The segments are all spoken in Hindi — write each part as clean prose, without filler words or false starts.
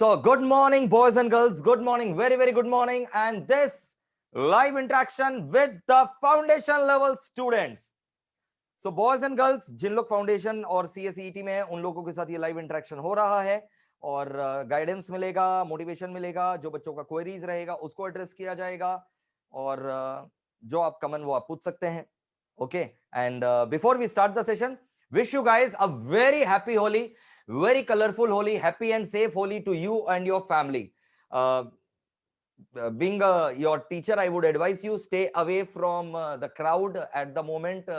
So, good morning, boys and girls. Good morning, very, very good morning. And this live interaction with the foundation level students. So, boys and girls, जिन लोग फाउंडेशन और CSET में हैं, उन लोगों के साथ ये लाइव इंटरेक्शन हो रहा है और गाइडेंस मिलेगा, मोटिवेशन मिलेगा, जो बच्चों का क्वेरीज रहेगा उसको एड्रेस किया जाएगा और जो आप कमेंट वो आप पूछ सकते हैं. Okay, and before we start the session, wish you guys a very happy Holi, very colorful Holi, happy and safe Holi to you and your family. Being your teacher, I would advise you stay away from the crowd at the moment.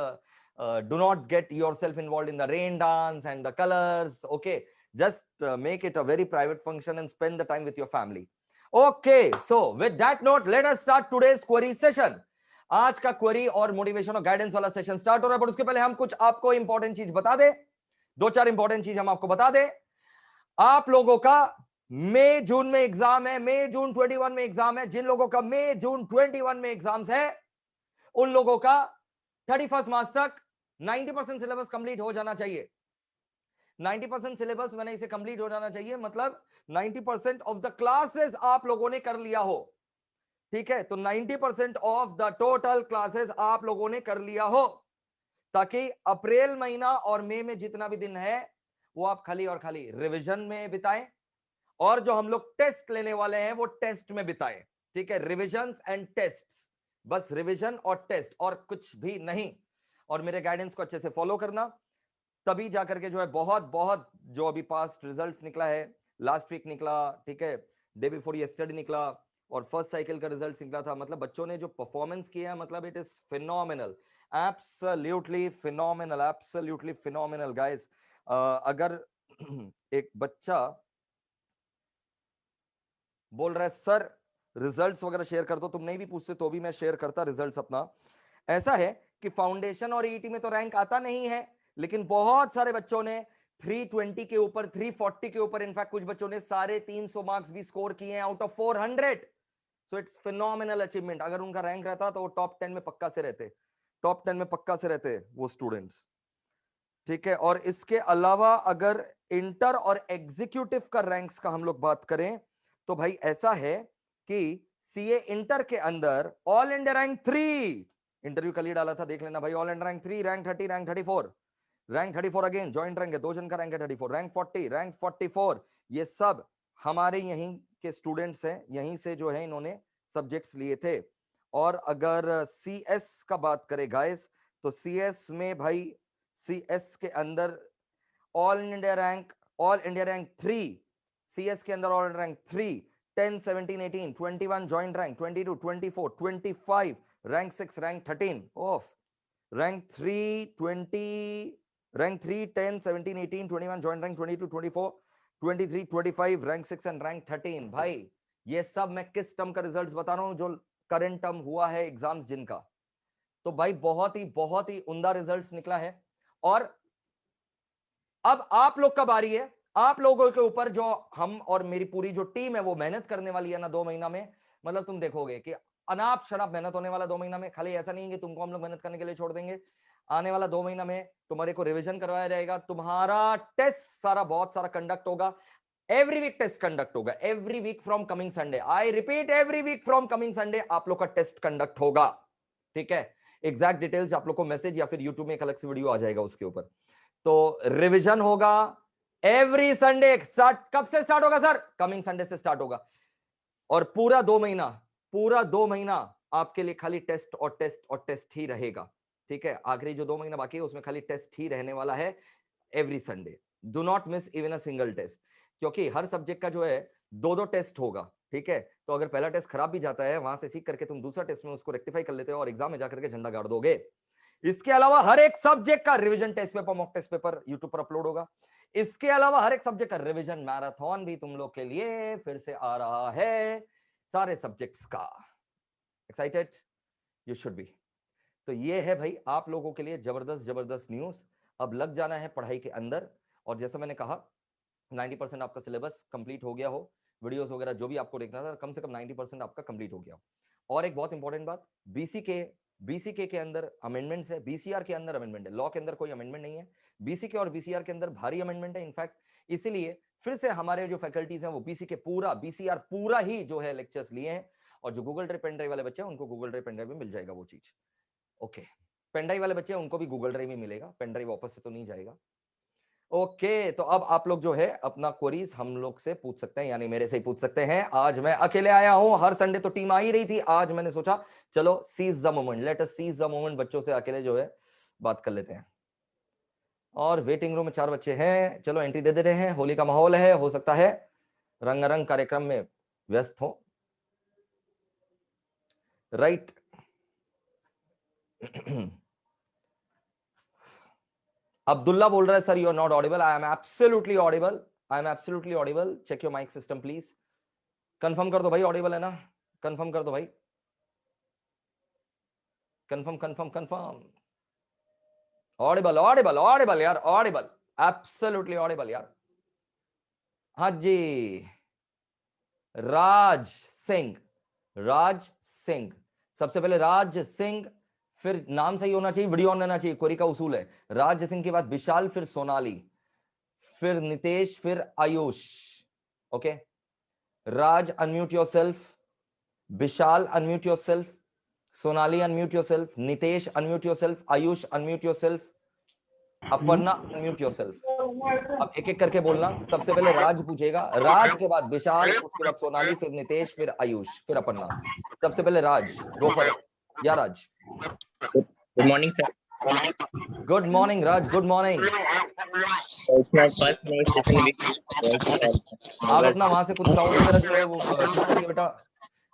Do not get yourself involved in the rain dance and the colors. Okay, just make it a very private function and spend the time with your family. Okay, so with that note, let us start today's query session. आज का क्वेरी और मोटिवेशन और गाइडेंस वाला सेशन स्टार्ट हो रहा है, पर उसके पहले हम कुछ आपको इंपॉर्टेंट चीज बता दे. दो चार इंपॉर्टेंट चीज हम आपको बता दे. आप लोगों का मई जून में एग्जाम है, मई जून 21 में एग्जाम है. जिन लोगों का मई जून 21 में एग्जाम्स है, उन लोगों का 31 मार्च तक 90% सिलेबस कंप्लीट हो जाना चाहिए. 90% सिलेबस मैंने इसे कंप्लीट हो जाना चाहिए, मतलब 90% ऑफ द क्लासेस आप लोगों ने कर लिया हो. ठीक है, तो 90% ऑफ द टोटल क्लासेस आप लोगों ने कर लिया हो, ताकि अप्रैल महीना और मई में जितना भी दिन है वो आप खाली और खाली रिवीजन में बिताएं, और जो हम लोग टेस्ट लेने वाले हैं वो टेस्ट में बिताएं. ठीक है, रिविजन्स एंड टेस्ट्स, बस रिवीजन और टेस्ट और कुछ भी नहीं. और मेरे गाइडेंस को अच्छे से फॉलो करना, तभी जाकर के जो है बहुत बहुत जो अभी पास्ट रिजल्ट्स निकला है, लास्ट वीक निकला, ठीक है, डे बिफोर यस्टरडे निकला और फर्स्ट साइकिल का रिजल्ट निकला था. मतलब बच्चों ने जो परफॉर्मेंस किया है, मतलब it is phenomenal, absolutely phenomenal, absolutely phenomenal guys. अगर एक बच्चा बोल रहा है सर रिजल्ट्स वगैरह शेयर कर दो, तुम नहीं भी पूछते तो भी मैं शेयर करता रिजल्ट्स अपना. ऐसा है कि फाउंडेशन और ईटी में तो रैंक आता नहीं है, लेकिन बहुत सारे बच्चों ने 320 के ऊपर, 340 के ऊपर, इनफैक्ट कुछ बच्चों ने 350 मार्क्स भी स्कोर किए हैं out of 400. So it's phenomenal achievement. अगर उनका रैंक रहता तो वो टॉप 10 में पक्का से रहते, टॉप 10 में पक्का से रहते वो स्टूडेंट्स. ठीक है, और इसके अलावा अगर इंटर और एग्जीक्यूटिव का रैंक्स का हम लोग बात करें, तो भाई ऐसा है कि सीए इंटर के अंदर ऑल इंडिया रैंक 3, इंटरव्यू कल ही डाला था, देख लेना भाई. All India rank 3, rank 30, rank 34, rank 34 again joint rank है, दो जन का रैंक है 34, रैंक 40, रैंक 44, ये सब हमारे यहीं के स्टूडेंट्स हैं, यहीं से जो है इन्होंने सब्जेक्ट्स लिए थे. और अगर सीएस का बात करें गाइस, तो सीएस में भाई सीएस के अंदर ऑल इंडिया रैंक 3, सीएस के अंदर all rank 3, 10, 17, 18, 21 joint rank, 22, 24, 25 rank 6, rank 13 of rank 3, 20, rank 3, 10, 17, 18, 21 joint rank, 22, 24, 23, 25 rank 6 and rank 13. भाई ये सब मैं किस टर्म का रिजल्ट्स बता रहा हूं, जो करंट टर्म हुआ है एग्जाम्स जिनका. तो भाई बहुत ही उम्दा रिजल्ट्स निकला है. और अब आप लोग का बारी है. आप लोगों के ऊपर जो हम और मेरी पूरी जो टीम है वो मेहनत करने वाली है ना 2 महीना में, मतलब तुम देखोगे कि अनाप शनाप मेहनत होने वाला 2 महीना में. खाली ऐसा नहीं है कि तुमको हम लोग मेहनत करने के लिए छोड़ देंगे. आने वाला 2 महीना में तुम्हारे को रिवीजन करवाया जाएगा, तुम्हारा टेस्ट सारा बहुत सारा कंडक्ट होगा. एवरी वीक टेस्ट कंडक्ट होगा, every week from coming Sunday. I repeat, every week from coming Sunday आप लोग का टेस्ट कंडक्ट होगा. ठीक है, एग्जैक्ट डिटेल्स आप लोग को मैसेज या फिर यूट्यूब में एक अलग से वीडियो आ जाएगा उसके ऊपर. तो रिवीजन होगा एवरी संडे. स्टार्ट कब से स्टार्ट होगा सर? कमिंग संडे से स्टार्ट होगा. और पूरा 2 महीना आपके लिए खाली टेस्ट और टेस्ट और टेस्ट ही रहेगा. ठीक है, आखिरी जो 2 महीना बाकी है उसमें खाली टेस्ट ही रहने वाला है every Sunday. Do not miss even a single test, क्योंकि हर सब्जेक्ट का जो है 2-2 टेस्ट होगा. ठीक है, तो अगर पहला टेस्ट खराब भी जाता है, वहां से सीख करके तुम दूसरा टेस्ट में उसको रेक्टिफाई कर लेते हो और एग्जाम में जाकर के झंडा गाड़ दोगे. इसके अलावा हर एक सब्जेक्ट का revision test paper, mock test paper YouTube पर अपलोड होगा. इसके अलावा हर एक सब्जेक्ट का रिवीजन मैराथन भी तुम लोग के लिए फिर से आ रहा है, सारे सब्जेक्ट्स का. Excited you should be. तो ये है भाई आप लोगों के लिए जबरदस्त जबरदस्त न्यूज. अब लग जाना है पढ़ाई के अंदर. और जैसा मैंने कहा 90% आपका सिलेबस कंप्लीट हो गया हो, वीडियोस वगैरह जो भी आपको देखना था कम से कम 90% आपका कंप्लीट हो गया हो. और एक बहुत इंपॉर्टेंट बात, बीसीके के अंदर अमेंडमेंट्स है, बीसीआर के अंदर अमेंडमेंट है, लॉ के अंदर कोई अमेंडमेंट नहीं है. बीसीके और बीसीआर के अंदर भारी अमेंडमेंट है. इनफैक्ट इसीलिए फिर से हमारे जो फैकल्टीज हैं वो बीसी के पूरा बीसीआर पूरा ही जो है लेक्चर्स लिए हैं, और जो गूगल ड्राइव पेन ड्राइव वाले बच्चे हैं उनको गूगल ड्राइव पेन ड्राइव में मिल जाएगा वो चीज। ओके, पेन ड्राइव वाले बच्चे हैं उनको भी गूगल ड्राइव में मिलेगा, पेन ड्राइव वापस से तो नहीं जाएगा। ओके, तो अब आप लोग जो है अपना क्वेरीज हम लोग से पूछ सकते हैं, यानी मेरे से ही पूछ सकते हैं। आज मैं अकेले आया हूं, हर संडे तो टीम आ ही रही थी, आज मैंने सोचा चलो seize the moment, let us seize the moment, बच्चों से अकेले जो है बात कर लेते हैं। और वेटिंग रूम में 4 बच्चे हैं, चलो एंट्री दे रहे हैं, होली का माहौल है, हो सकता है रंगारंग कार्यक्रम में व्यस्त हो, राइट। अब्दुल्ला बोल रहा है sir you are not audible, I am absolutely audible, I am absolutely audible, check your mic system please, confirm कर दो भाई ऑडिबल है ना, कंफर्म कर दो भाई, confirm confirm confirm, Audible Audible Audible यार, ऑडिबल, एब्सोल्युटली ऑडिबल यार। हाँ जी, राज सिंह, राज सिंह, सबसे पहले राज सिंह, फिर नाम सही होना चाहिए, वीडियो ऑन रहना चाहिए, क्वेरी का उसूल है। राज सिंह के बाद विशाल, फिर सोनाली, फिर नितेश, फिर Ayush. Okay, Raj unmute yourself, Vishal unmute yourself, Sonali unmute yourself, Nitesh unmute yourself, Ayush unmute yourself, Aparna unmute yourself. अब एक एक करके बोलना, सबसे पहले राज पूछेगा, राज के बाद विशाल, उसके बाद सोनाली, फिर नितेश, फिर आयुष, फिर अपर्णा। सबसे पहले राज, गो फॉर इट या Raj. Good morning sir. Good morning Raj, good morning. आप अपना वहां से कुछ साउंड वगैरह जो है वो ठीक करिए बेटा,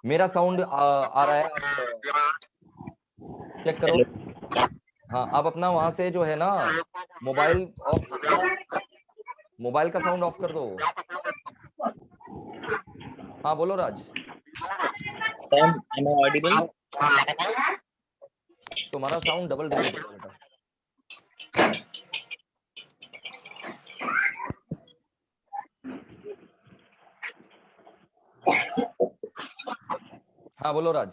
मेरा साउंड आ रहा है, आप चेक करो। हाँ, आप अपना वहां से जो है ना मोबाइल ऑफ, मोबाइल का साउंड ऑफ कर दो। हाँ बोलो राज। तुम्हारा साउंड डबल रिजेक्ट है बेटा। हाँ बोलो Raj.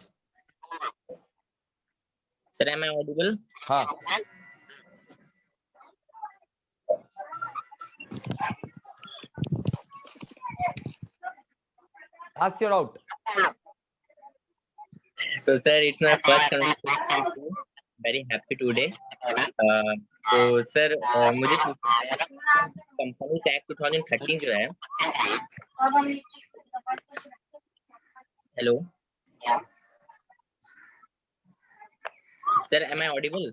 Sir am I audible? हाँ, ask your out. तो sir it's my first conversation, very happy today. तो सर मुझे कंपनीज एक्ट 2013 जो है, hello sir am I audible?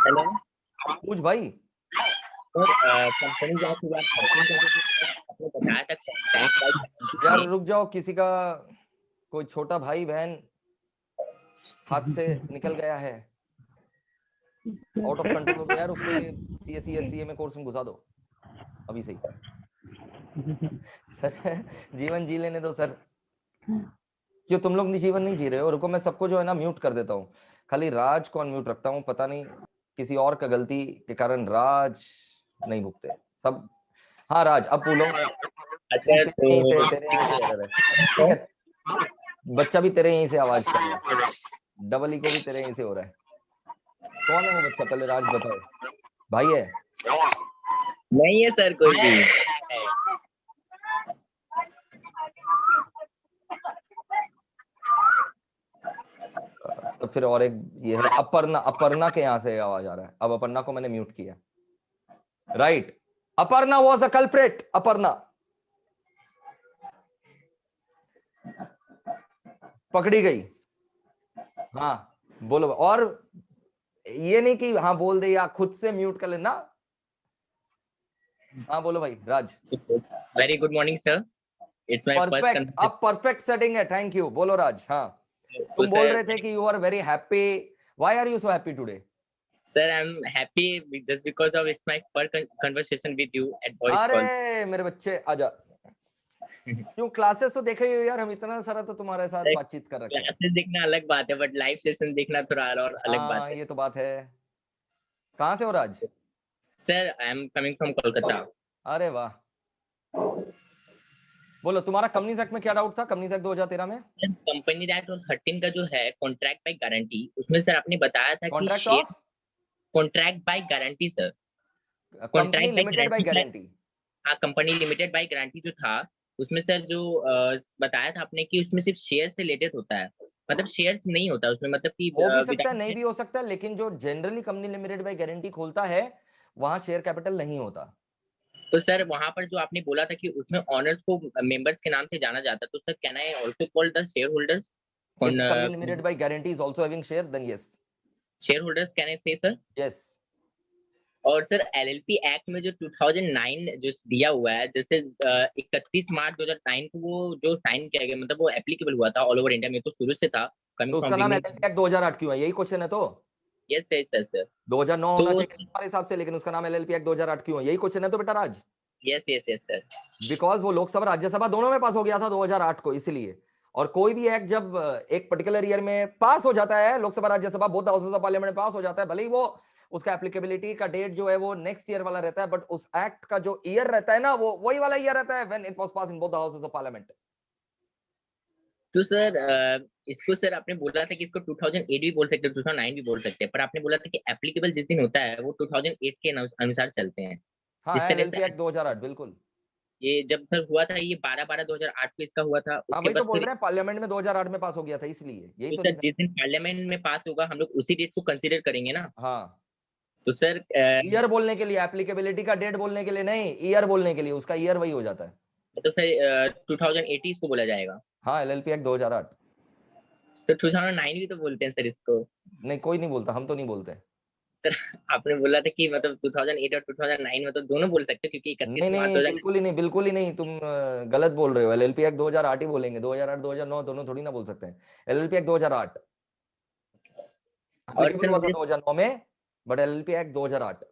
Hello पूछ भाई। कंपनीज एक्ट 2013 आपने बताया था यार रुक जाओ, किसी का कोई छोटा भाई बहन हाथ से निकल गया है, आउट ऑफ कंट्रोल हो गया यार, उसको ये सीए में कोर्स में घुसा दो अभी सही। सर जीवन जी लेने दो सर, क्यों तुम लोग जीवन नहीं जी रहे हो? रुको मैं सबको जो है ना म्यूट कर देता हूँ, खाली राज को अनम्यूट रखता हूँ, पता नहीं किसी और का गलती के कारण राज नहीं भुगते सब। हाँ राज अब बोलो। तेरे यहीं से एरर है, ठीक है, बच्चा भी तेरे यहीं से आवाज कर रहा है, डबल ई को भी तेरे यहीं से हो रहा है। कौन है वो बच्चा, पहले राज बताओ, भाई है? नहीं है सर कोई भी। तो फिर और एक ये है अपर्णा, अपर्णा के यहाँ से आवाज आ रहा है, अब अपर्णा को मैंने म्यूट किया, right. Aparna was a culprit, Aparna पकड़ी गई। हाँ बोलो, और ये नहीं कि हाँ बोल दे या खुद से म्यूट कर लेना। हाँ बोलो भाई Raj. Very good morning sir, it's my first perfect, अब परफेक्ट सेटिंग है, थैंक यू। बोलो राज। हाँ तुम बोल रहे थे कि you are very happy, why are you so happy today? Sir, I'm happy just because of it's my first conversation with you at voice calls. अरे मेरे बच्चे आजा, क्यों क्लासेस तो देखे ही हो यार, हम इतना सारा तो तुम्हारे साथ बातचीत कर रखे हैं। क्लासेस देखना अलग बात है, बट लाइव सेशन देखना थोड़ा और अलग बात है। ये तो बात है। कहाँ से हो Raj? Sir I am coming from Kolkata. अरे वाह, बोलो तुम्हारा कंपनीज एक्ट में क्या डाउट था, कंपनीज एक्ट 2013 में? कंपनी एक्ट 13 का जो है कॉन्ट्रैक्ट बाय गारंटी, उसमें सर आपने बताया था कि contract share of contract by guarantee sir, company contract by limited by guarantee. Guarantee. हाँ, कंपनी लिमिटेड बाय गारंटी जो था, उसमें सर जो बताया था आपने कि उसमें सिर्फ शेयर से रिलेटेड होता है, मतलब शेयर्स नहीं होता उसमें, मतलब कि हो भी सकता है, नहीं विदाउट। भी हो सकता है, लेकिन जो generally company limited by guarantee खोलता है वहां शेयर कैपिटल नहीं होता। तो सर वहां पर जो आपने बोला था कि उसमें ऑनर्स को मेंबर्स के नाम से जाना जाता है, तो sir can I also call the share holders? If the company limited by guarantee is also having share, then yes. Share holders can I से सर? Yes. और सर एलएलपी एक्ट में जो 2009 जो दिया हुआ है, जैसे 31 मार्च 2009 को वो जो साइन किया गया, मतलब वो एप्लीकेबल हुआ था ऑल ओवर इंडिया में, तो शुरू से था, कमिंग तो फ्रॉम उसका नाम बिगनिंग। एलएलपी एक्ट 2008 क्यों है, यही क्वेश्चन है तो। Yes sir, sir sir. 2009 तो होना चाहिए हमारे हिसाब से, लेकिन उसका नाम एलएलपी एक्ट 2008 क्यों है, यही क्वेश्चन है तो बेटा Raj. Yes yes yes sir. Because वो लोकसभा राज्यसभा दोनों में पास हो गया था 2008 को, इसलिए। और कोई भी एक्ट जब एक पर्टिकुलर ईयर में पास हो जाता है, Lok Sabha Rajya Sabha both houses of parliament पास हो जाता है, भले ही वो उसका एप्लीकेबिलिटी का डेट जो है वो नेक्स्ट ईयर वाला रहता है, बट उस एक्ट का जो ईयर रहता है ना, वो वही वाला ईयर रहता है when it was pass in both houses of parliament. तो सर इसको सर आपने बोला था कि इसको 2008 भी बोल सकते हैं, 2009 भी बोल सकते हैं, पर आपने बोला था कि एप्लीकेबल जिस दिन होता है वो 2008 के अनुसार चलते हैं। हाँ, जिस तरह एलएलपी से एक्ट 2008 बिल्कुल। ये जब सर हुआ था, ये 12/12/2008 को इसका हुआ था, हाँ, उसके वही तो बाद बोल सर, रहे हैं, पार्लियामेंट में 2008 में पास हो गया था, इसलिए यही तो तो सर रीजन। जिस दिन पार्लियामेंट में पास होगा हम लोग उसी डेट को कंसीडर करेंगे ना। हाँ, तो सर ईयर बोलने के लिए, एप्लीकेबिलिटी का डेट बोलने के लिए नहीं, ईयर बोलने के लिए, उसका ईयर वही हो जाता है। तो सर 2080 इसको बोला जाएगा। हाँ, एलएलपी एक्ट 2008। तो 2009 भी तो बोलते हैं सर इसको। नहीं, कोई नहीं बोलता, हम तो नहीं बोलते। सर आपने बोला था कि मतलब 2008 और 2009 मतलब दोनों बोल सकते हो, क्योंकि 31 नहीं मार्च नहीं, 2009। बिल्कुल ही नहीं, बिल्कुल ही नहीं, तुम गलत बोल रहे हो। एलएलपी एक्ट 2008 ही बोलेंगे, 2008 2009 दोनों थोड़ी ना बोल सकते हैं। एलएलपी एक्ट 2008 और एप्लीकेबल सर हुआ था मुझे, 2009 में, बट एलएलपी एक्ट 2008।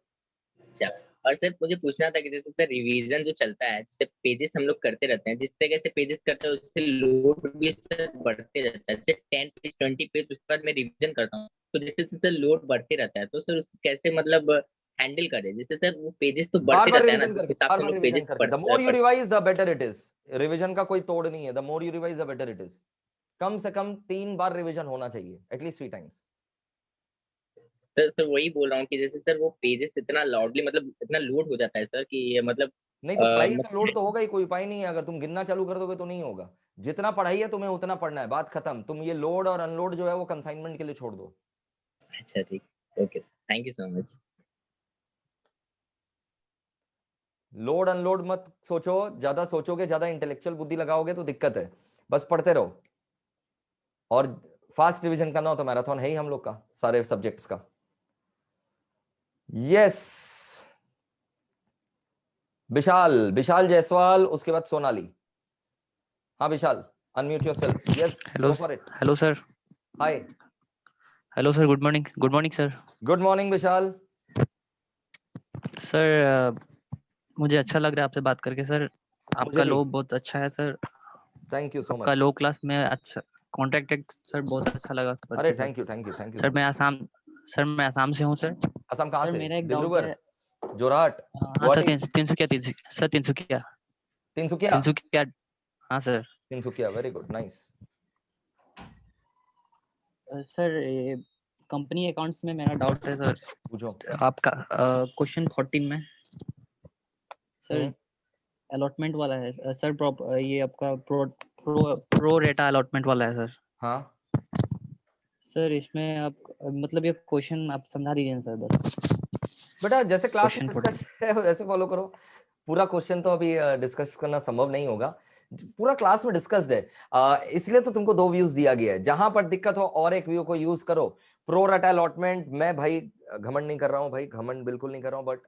अच्छा, और सर मुझे पूछना था कि जैसे सर रिवीजन जो चलता है, जैसे पेजेस हम लोग करते रहते हैं, जिस तरह से पेजेस करते हैं उससे लोड भी सर बढ़ते रहता है, जैसे 10 पेज 20 पेज उसके बाद मैं रिवीजन करता हूँ, तो जैसे सर लोड बढ़ते रहता है, तो सर उसको कैसे मतलब हैंडल करें, जैसे सर वो पेजेस तो बार बढ़ते बार रहता है ना, रिवीजन जिस करके, हिसाब बार से हम बार लोग रिवीजन पेजेस करके, पढ़ द मोर यू पढ़ revise the better it is. Revision का कोई तोड़ नहीं है, the more you revise the better it is. कम से कम 3 बार रिवीजन होना चाहिए, एटलीस्ट 3 टाइम्स। सर वही बोल रहा हूँ कि जैसे सर वो पेजेस इतना लाउडली मतलब इतना लोड हो जाता है सर कि ये मतलब नहीं तो पढ़ाई का लोड तो मतलब। होगा ही, कोई उपाय नहीं है, अगर तुम गिनना चालू कर दोगे तो नहीं होगा। जितना पढ़ाई है तुम्हें उतना पढ़ना है, बात खत्म। तुम ये लोड और अनलोड जो है वो कंसाइनमेंट के लिए छोड़ दो। अच्छा ठीक, okay sir, thank you so much. Load unload मत सोचो, ज्यादा सोचोगे, ज्यादा इंटेलेक्चुअल बुद्धि लगाओगे तो दिक्कत है। बस पढ़ते रहो। और फास्ट रिवीजन करना हो तो मैराथन है ही हम लोग का, सारे सब्जेक्ट्स का। यस, विशाल, विशाल जायसवाल, उसके बाद सोनाली। हाँ Vishal, unmute yourself, yes hello go for it. Hello sir. Hi, hello sir, good morning sir. Good morning Vishal. Sir मुझे अच्छा लग रहा है आपसे बात करके सर। मुझे आपका भी, लो बहुत अच्छा है सर। थैंक यू सो आपका मच। लो क्लास में अच्छा कॉन्टैक्ट सर, बहुत अच्छा लगा पढ़ अरे के sir. Thank you, thank you, thank you sir so मैं मच। आसाम सर मैं आसाम से हूँ सर। असम कहाँ सर से? मेरा एक डाउट डिब्रूगढ़, है। जोरहाट, हाँ सर, गुवाहाटी? तिनसुकिया। तिनसुकिया, तिनसुकिया। हाँ sir. Tinsukia, very good, nice. Sir ये कंपनी अकाउंट्स में मेरा डाउट है सर। पूछो। आपका क्वेश्चन 14 में सर हम्म, अलॉटमेंट वाला है सर। ये आपका प्रो रेटा अलॉटमेंट वाला है सर। हाँ सर इसमें आप मतलब ये क्वेश्चन आप समझा दीजिए ना सर बस। बेटा, जैसे क्लास में क्वेश्चन 14। डिस्कस है वैसे फॉलो करो। पूरा क्वेश्चन तो अभी डिस्कस करना संभव नहीं होगा, पूरा क्लास में डिस्कस्ड है। इसलिए तो तुमको 2 व्यूज दिया गया है, जहां पर दिक्कत हो और एक व्यू को यूज करो। प्रो रटा अलॉटमेंट, मैं भाई घमंड नहीं कर रहा हूं, भाई घमंड बिल्कुल नहीं कर रहा हूं, बट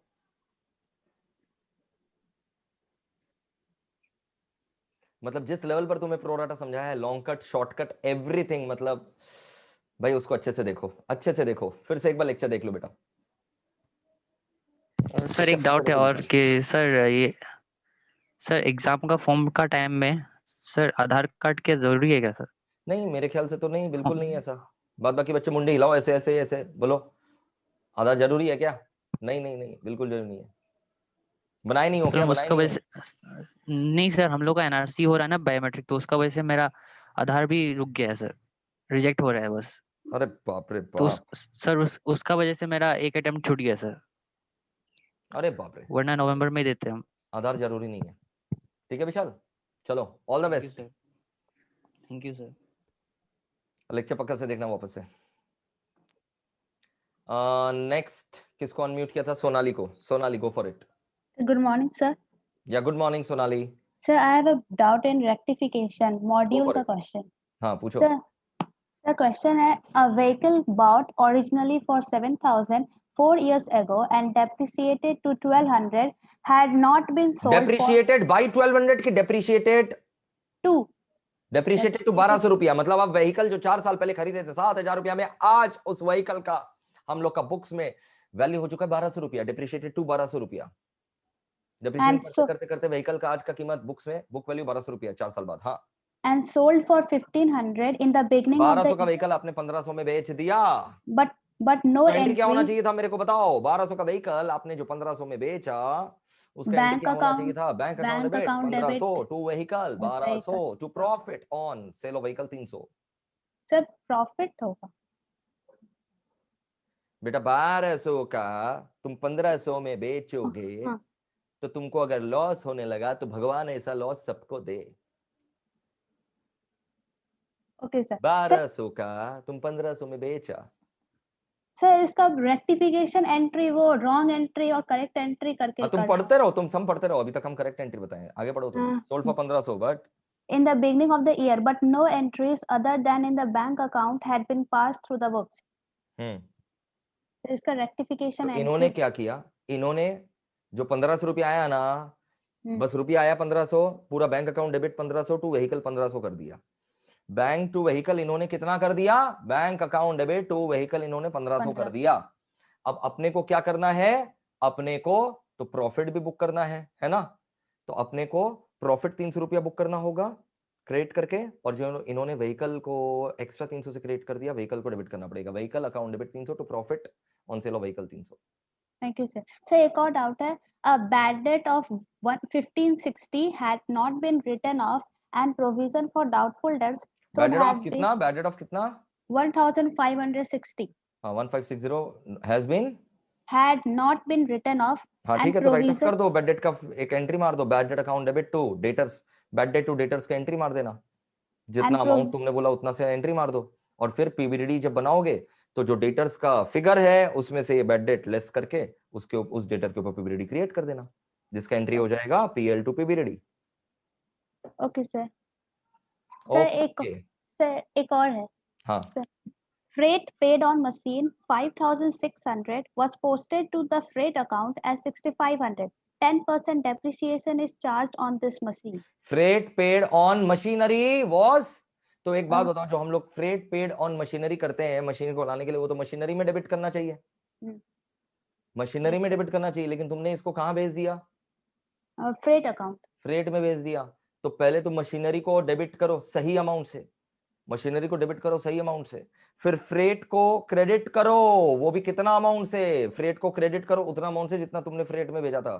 मतलब जिस लेवल पर तुम्हें प्रो रटा समझाया है, लॉन्ग कट, शॉर्टकट, एवरीथिंग, मतलब भाई उसको अच्छे से देखो, अच्छे से देखो, फिर से एक बार लेक्चर देख लो बेटा। सर एक फिर से डाउट है देखो और लेक्चर। कि सर एग्जाम का फॉर्म का टाइम में सर आधार कार्ड क्या जरूरी है क्या सर? नहीं, मेरे ख्याल से तो नहीं, बिल्कुल नहीं हम ऐसा। बाद बाकी बच्चे मुंडी हिलाओ, ऐसे ऐसे ऐसे बोलो, आधार जरूरी है क्या? नहीं नहीं नहीं, बिल्कुल जरूरी नहीं है। बनाए नहीं हो सर क्या? हम बनाए उसका नहीं वजह हो? से नहीं सर, हम लोग का एनआरसी हो रहा है ना बायोमेट्रिक, तो उसका वजह से मेरा आधार भी रुक गया है सर, रिजेक्ट हो रहा है बस। अरे बाप रे तो बाप। सर उसका वजह से मेरा एक अटेम्प्ट छूट गया सर, अरे बाप रे, वरना नवंबर में ही देते हम। आधार जरूरी नहीं है। ठीक है विशाल, चलो all the thank you best. Sir. Thank you sir. Lecture पक्का से देखना वापस से। नेक्स्ट किसको अनम्यूट किया था? सोनाली को। सोनाली गो for it. Good morning, sir. या good morning Sonali, Sir, I have a doubt in rectification go module for का इट। question. हाँ पूछो। Sir, question है a vehicle bought originally for 7,000 4 years ago and depreciated to 1,200 had not been sold depreciated by 1200 की डेप्रिशिएटेड for डेप्रिशिएटेड टू 1200 रुपया। मतलब आप व्हीकल जो 4 साल पहले खरीदे थे 7,000 रुपया में, आज उस व्हीकल का हम लोग का बुक्स में वैल्यू हो चुका है 1200 रुपया। डेप्रिशिएटेड टू 1200 रुपया। डेप्रिशिएशन And so- करते करते व्हीकल का आज का कीमत बुक्स में बुक वैल्यू 1200 रुपया 4 साल बाद। हाँ, and sold for 1,500 in the beginning of 1200 का the व्हीकल आपने 1500 में बेच दिया। but no तो एंट्री क्या होना entry चाहिए था मेरे को बताओ? 1200 का व्हीकल आपने जो 1500 में बेचा, उसका एंट्री bank क्या होना चाहिए account था? Bank account bank debit account 1500 debit to vehicle of 1200 vehicle. To profit on sale of vehicle 300। Sir, profit होगा। बेटा 1200 का तुम 1500 में बेचोगे, हाँ। तो तुमको अगर लॉस होने लगा तो भगवान ऐसा लॉस सबको दे। Okay, sir. 1200 का तुम 1500 में बेचा। सर इसका रेक्टिफिकेशन एंट्री वो रॉन्ग एंट्री और करेक्ट एंट्री करके तुम करना पढ़ते रहो, तुम सम पढ़ते रहो, अभी तक हम करेक्ट एंट्री बताएं, आगे पढ़ो तुम। हाँ। Sold for 1500 but in the beginning of the year but no entries other than in the bank account had been passed through the books. तो इसका रेक्टिफिकेशन तो इन्होंने एंट्री क्या किया? इन्होंने जो 1500 रुपया आया ना, बस रुपया आया 1500, पूरा bank account debit 1500 to vehicle 1500 कर दिया। बैंक टू व्हीकल इन्होंने कितना कर दिया? Bank account debit to vehicle इन्होंने 1500 कर दिया। अब अपने को क्या करना है? अपने को तो प्रॉफिट भी बुक करना है ना? तो अपने को प्रॉफिट 300 रुपया बुक करना होगा क्रेडिट करके, और जो इन्होंने व्हीकल को एक्स्ट्रा 300 से क्रेडिट कर दिया, व्हीकल को डेबिट करना पड़ेगा। Vehicle account debit 300 to profit on sale of vehicle 300। Thank you sir. Sir एक और डाउट है, a bad debt of 1560 had not been written off and provision for doubtful debts so bad debt off had been कितना? बैड डेट ऑफ कितना? 1560 हाँ 1560 has been, had not been written off हाँ and ठीक है, तो राइट ऑफ provision कर दो। बैड डेट का एक एंट्री मार दो, bad debt account debit to debtors, bad debt to debtors का एंट्री मार देना, जितना And अमाउंट तुमने बोला उतना से एंट्री मार दो। और फिर पीबीडीडी जब बनाओगे तो जो डेटर्स का फिगर है उसमें से ये बैड डेट लेस करके उसके उस डेटर के ऊपर पीबीडीडी क्रिएट कर देना, जिसका एंट्री हो जाएगा PL to PBDD. Okay sir. Sir एक और है। हाँ Freight paid on machine 5,600 was posted to the freight account as 6,500. 10% depreciation is charged on this machine. Freight paid on machinery was, तो एक बात बताओ, जो हम लोग फ्रेट पेड ऑन मशीनरी करते हैं मशीन को लाने के लिए, वो तो मशीनरी में डेबिट करना चाहिए, मशीनरी में डेबिट करना चाहिए, लेकिन तुमने इसको कहां भेज दिया? Freight account. फ्रेट में भेज दिया। तो पहले तुम मशीनरी को डेबिट करो सही अमाउंट से, मशीनरी को डेबिट करो सही अमाउंट से, फिर फ्रेट को क्रेडिट करो, वो भी कितना अमाउंट से? फ्रेट को क्रेडिट करो उतना अमाउंट से जितना तुमने फ्रेट में भेजा था।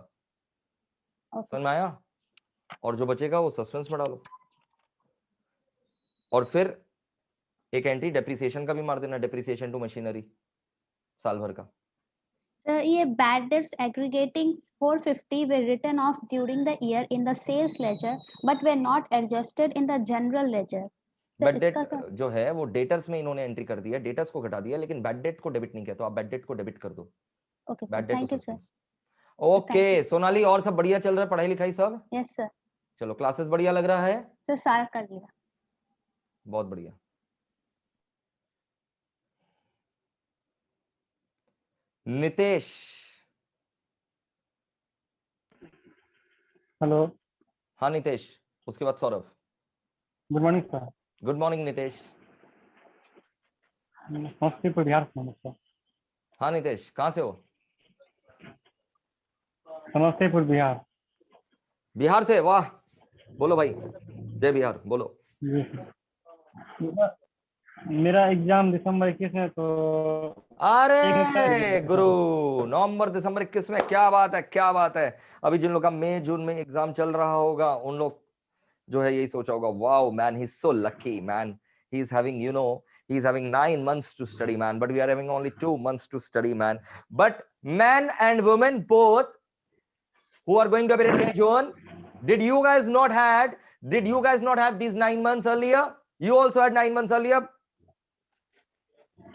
समझ में आया? और जो बचेगा वो सस्पेंस में डालो, और फिर एक एंट्री डेप्रिसिएशन का भी मार देना, डेप्रिसिएशन टू मशीनरी साल भर का। Sir, ये bad debts aggregating 450 were written off during the year in the sales ledger but were not adjusted in the general ledger. Bad debt जो है वो डेटर्स में इन्होंने एंट्री कर दिया, डेटर्स को घटा दिया, लेकिन बैड डेट को डेबिट नहीं किया, तो आप बैड डेट को डेबिट कर दो। Okay sir, bad debt thank to you sir. Suspense. Okay Sonali, और सब बढ़िया चल रहा है, पढ़ाई लिखाई सब? Yes sir. चलो क्लासेस बढ़िया लग रहा है? सर सारा कर लिया। बहुत बढ़िया। नितेश। हेलो। हाँ नितेश, उसके बाद Saurabh. Good morning sir. Good morning Nitesh. Samastipur Bihar से हूँ सर। हाँ नितेश, कहाँ से हो? समस्तीपुर बिहार। बिहार से? वाह, बोलो भाई, जय बिहार बोलो। जी मेरा एग्जाम दिसंबर 21 में, तो अरे गुरु, नवंबर दिसंबर 21 में, क्या बात है, क्या बात है। अभी जिन लोग का मई जून में एग्जाम चल रहा होगा उन लोग जो है यही सोचा होगा, wow man, he is so lucky man, he is having he is having 9 months to study man, but we are having only 2 months to study man. But men and women both who are going to appear in May June, did you guys not have these 9 months earlier? You also had 9 months earlier.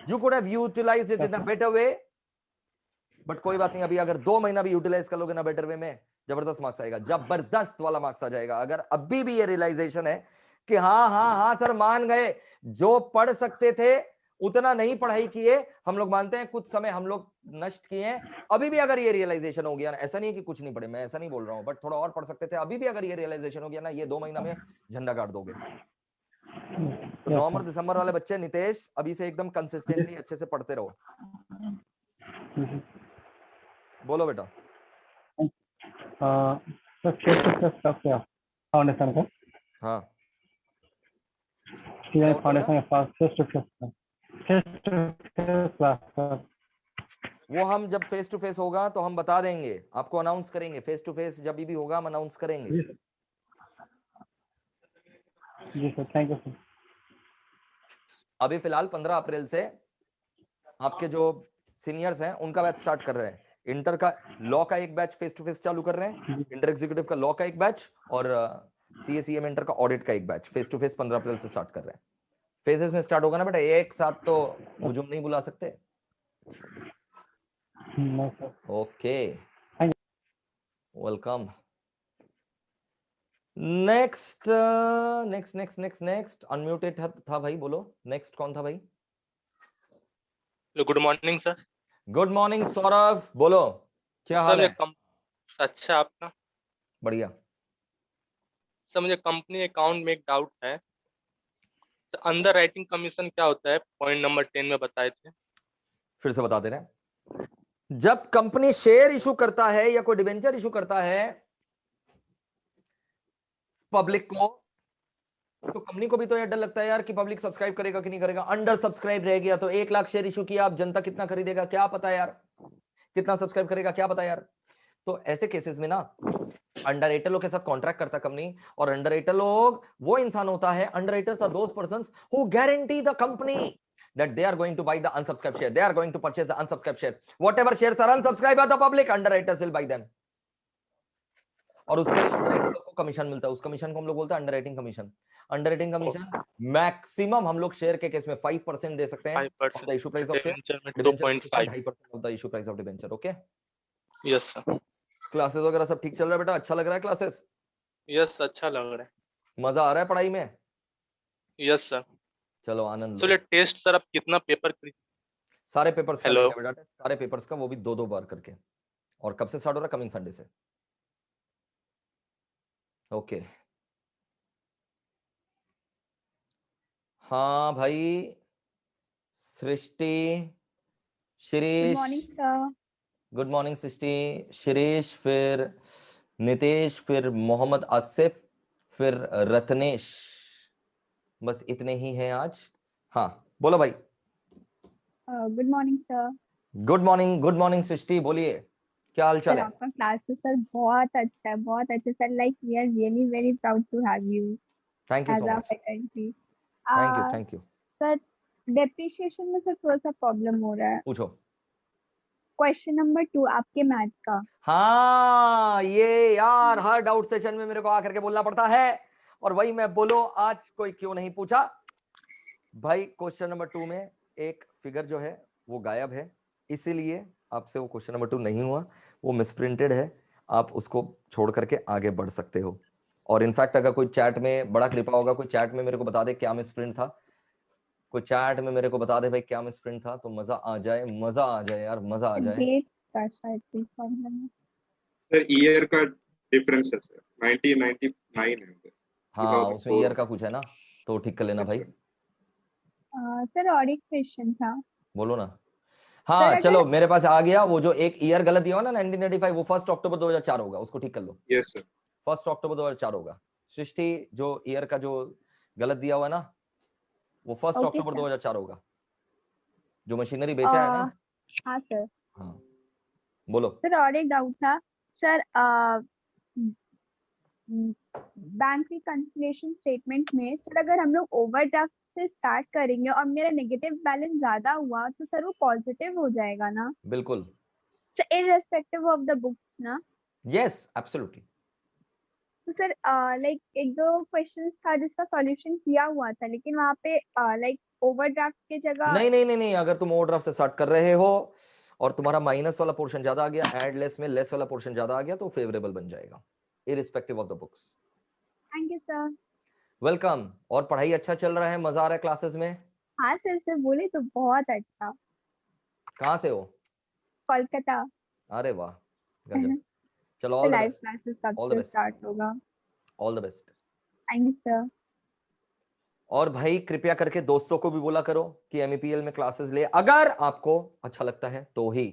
You could have utilized it in a better way. But कोई बात नहीं, अभी अगर 2 महीना भी यूटिलाइज कर लोगे ना बेटर वे में, जबरदस्त मार्क्स आएगा, जबरदस्त वाला मार्क्स आ जाएगा। अगर अभी भी ये रियलाइजेशन है कि हाँ सर मान गए, जो पढ़ सकते थे उतना नहीं पढ़ाई किए, हम लोग मानते हैं कुछ समय हम लोग नष्ट किए हैं, अभी भी अगर ये रियलाइजेशन हो गया ना, ऐसा नहीं है कि कुछ नहीं पढ़े, मैं ऐसा नहीं बोल रहा हूं, बट थोड़ा और पढ़ सकते थे, अभी भी अगर ये रियलाइजेशन हो गया ना, ये 2 महीना में झंडा गाड़ दोगे। तो नवंबर दिसंबर वाले बच्चे, नितेश अभी से एकदम कंसिस्टेंटली अच्छे से पढ़ते रहो। बोलो बेटा। फाउंडेशन का, हाँ फाउंडेशन का फेस टू क्लास, वो हम जब फेस टू फेस होगा तो हम बता देंगे, आपको अनाउंस करेंगे, फेस टू फेस जब भी होगा हम अनाउंस करेंगे। जी सर, थैंक यू सर। अभी फिलहाल 15 अप्रैल से आपके जो सीनियर्स हैं उनका बैच स्टार्ट कर रहे हैं। इंटर का लॉ का एक बैच फेस टू फेस चालू कर रहे हैं, इंटर एग्जीक्यूटिव का लॉ का एक बैच, और सीएसीएम इंटर का ऑडिट का एक बैच फेस टू फेस 15 अप्रैल से स्टार्ट कर रहे हैं। फेजेस में स्टार्ट होगा ना बेटा, एक साथ तो हुजूम नहीं बुला सकते। Okay, welcome. नेक्स्ट अनम्यूटेड था भाई, बोलो नेक्स्ट कौन था भाई? Good morning sir. Good morning Saurabh, बोलो क्या हाल है? अच्छा, आपका? बढ़िया। सर मुझे कंपनी अकाउंट में एक डाउट है, तो अंडर राइटिंग कमीशन क्या होता है? पॉइंट नंबर 10 में बताए थे। फिर से बता दे रहे हैं, जब कंपनी शेयर इशू करता है या कोई डिबेंचर इशू करता है पब्लिक को, तो कंपनी को भी तो यह डर लगता है यार कि पब्लिक सब्सक्राइब करेगा कि नहीं करेगा। अंडर सब्सक्राइब रह गया तो 1 लाख शेयर इशू किया, अब जनता कितना खरीदेगा क्या पता यार, कितना सब्सक्राइब करेगा क्या पता यार। तो ऐसे केसेस में ना अंडरराइटर लोग के साथ कॉन्ट्रैक्ट करता कंपनी, और अंडरराइटर लोग वो इंसान होता है, underwriters are those persons who guarantee the company that they are going to buy the unsubscribed share, they are going to purchase the unsubscribed share, whatever shares are unsubscribed by the public, underwriters will buy them, और उसके लिए अंडरराइटर को कमीशन मिलता है, उस कमीशन को हम लोग बोलते हैं underwriting commission. Underwriting commission maximum हम लोग शेयर के केस में 5% दे सकते हैं of the issue price of share, debenture 2.5% of the issue price of debenture. Okay yes sir. Classes वगैरह सब ठीक चल रहा है बेटा? अच्छा लग रहा है क्लासेस? यस, अच्छा लग रहा है। मजा आ रहा है पढ़ाई में? Yes sir. चलो आनंद। चलिए टेस्ट सर, अब कितना पेपर? सारे पेपर्स का हेलो बेटा, सारे पेपर्स का, वो भी 2-2 बार करके। और कब से स्टार्ट हो रहा है? कमिंग संडे से। ओके हाँ भाई, Srishti, Shirish, good morning sir. Good morning Srishti, Shirish, फिर नितेश, फिर मोहम्मद आसिफ, फिर रत्नेश, बस इतने ही हैं आज। हाँ बोलो भाई। Good morning sir. Good morning Srishti, बोलिए क्या हाल चाल है? आपका क्लासेस सर बहुत अच्छा है, बहुत अच्छा sir. Like we are really very proud to have you thank you as so our much. Faculty. Thank you sir depreciation में सर थोड़ा सा प्रॉब्लम हो रहा है। पूछो। क्वेश्चन नंबर 2 आपके मैथ का। हाँ ये यार हर डाउट सेशन में मेरे को आकर के बोलना पड़ता है, और वही मैं बोलो आज कोई क्यों नहीं पूछा भाई। क्वेश्चन नंबर 2 में एक फिगर जो है वो गायब है, इसीलिए आपसे वो क्वेश्चन नंबर 2 नहीं हुआ, वो मिसप्रिंटेड है, आप उसको छोड़ करके आगे बढ़ सकते हो। और इनफैक्ट अगर कोई चैट में, बड़ा कृपा होगा कोई चैट में मेरे को बता दे क्या मिसप्रिंट था, कोई चैट में मेरे को बता दे भाई क्या मिसप्रिंट था, तो मजा आ जाए, मजा आ जाए यार, मजा आ जाए। डेट का शायद कोई प्रॉब्लम है सर, ईयर का डिफरेंस है सर, 1999 है सर। हाँ उसमें ईयर का कुछ है ना, तो ठीक कर लेना भाई। सर। और एक क्वेश्चन था। बोलो ना। हाँ चलो मेरे पास आ गया, वो जो एक ईयर गलत दिया हो ना 1995, वो 1 अक्टूबर 2004 होगा, उसको ठीक कर लो। Yes sir. 1 अक्टूबर 2004 होगा। सृष्टि जो ईयर का जो गलत दिया हुआ ना वो 1 Okay, अक्टूबर sir. 2004 होगा। जो मशीनरी बेचा है ना। हाँ सर। हाँ बोलो। सर और एक डाउट था सर, बैंक रिकंसिलिएशन स्टेटमेंट में सर अगर हम लोग ओवरड्राफ्ट से स्टार्ट करेंगे और मेरा नेगेटिव बैलेंस ज्यादा हुआ तो सर वो पॉजिटिव हो जाएगा ना? बिल्कुल। Sir irrespective of the books ना? Yes absolutely. तो सर लाइक एक दो क्वेश्चंस था जिसका सॉल्यूशन किया हुआ था, लेकिन वहाँ पे लाइक ओवरड्राफ्ट के जगह नहीं, अगर तुम ओवरड्राफ्ट से स्टार्ट कर रहे हो और तुम्हारा माइनस वाला पोर्शन ज्यादा आ गया, एड लेस में लेस वाला पोर्शन ज्यादा आ गया, तो फेवरेबल बन जाएगा irrespective of the books. Thank you sir. Welcome. और पढ़ाई अच्छा चल रहा है, मजा आ रहा है क्लासेस में? हाँ सर, सर बोले तो बहुत अच्छा। कहाँ से हो? कोलकाता। अरे वाह, गजब। चलो all the live best, classes कब ऑल द से बेस्ट, स्टार्ट होगा? All the best. Thank you sir. और भाई कृपया करके दोस्तों को भी बोला करो कि MEPL में क्लासेस ले, अगर आपको अच्छा लगता है तो ही।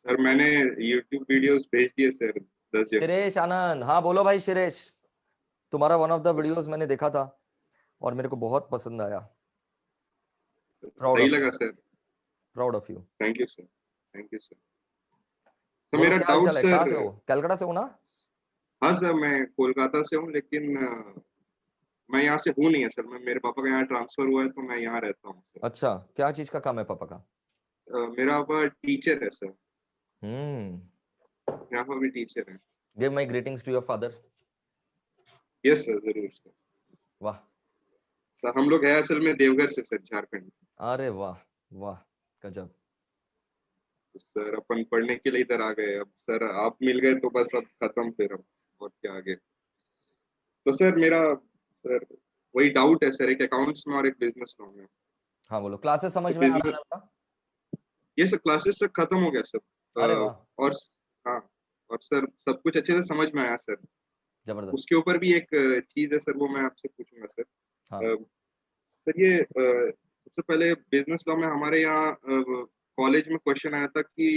सर मैंने YouTube वीडियोस भेज दिए सर 10 जन। शिरेश आनंद, हाँ बोलो भाई शिरेश। तुम्हारा वन ऑफ द वीडियोस मैंने देखा था और मेरे को बहुत पसंद आया। सही लगा sir. Proud of you. Thank you sir, thank you sir. तो बोलो मेरा क्या हाल डाउट चाल है, कहाँ सर। से हो? कलकत्ता से हो ना? हाँ सर, मैं कोलकाता से हूँ, लेकिन मैं यहाँ से हूँ नहीं है सर। मैं, मेरे पापा का यहाँ ट्रांसफर हुआ है तो मैं यहाँ रहता हूँ सर। अच्छा, क्या चीज का काम है पापा का? मेरा पापा टीचर है सर, हम्म। यहाँ पर भी टीचर है। Give my greetings to your father. Yes sir, जरूर सर। वाह। सर हम लोग है असल में देवघर से सर, झारखंड। अरे वाह वाह, गजब। सर अपन पढ़ने के लिए इधर आ गए। अब सर आप मिल गए तो बस अब खत्म फिर, अब और क्या आगे। तो सर मेरा सर वही डाउट है सर, एक अकाउंट्स में और एक बिजनेस लॉ में। हाँ बोलो, क्लासेस समझ तो में आ रहा बिजनेस, है आपका? ये सर क्लासेस सर खत्म हो गया सर। अरे वाह, और हाँ, और सर सब कुछ अच्छे से समझ में आया सर। जबरदस्त। उसके ऊपर भी एक चीज है सर, वो मैं आपसे पूछूंगा सर। हाँ। सर ये सबसे पहले बिजनेस लॉ में हमारे यहाँ कॉलेज में क्वेश्चन आया था कि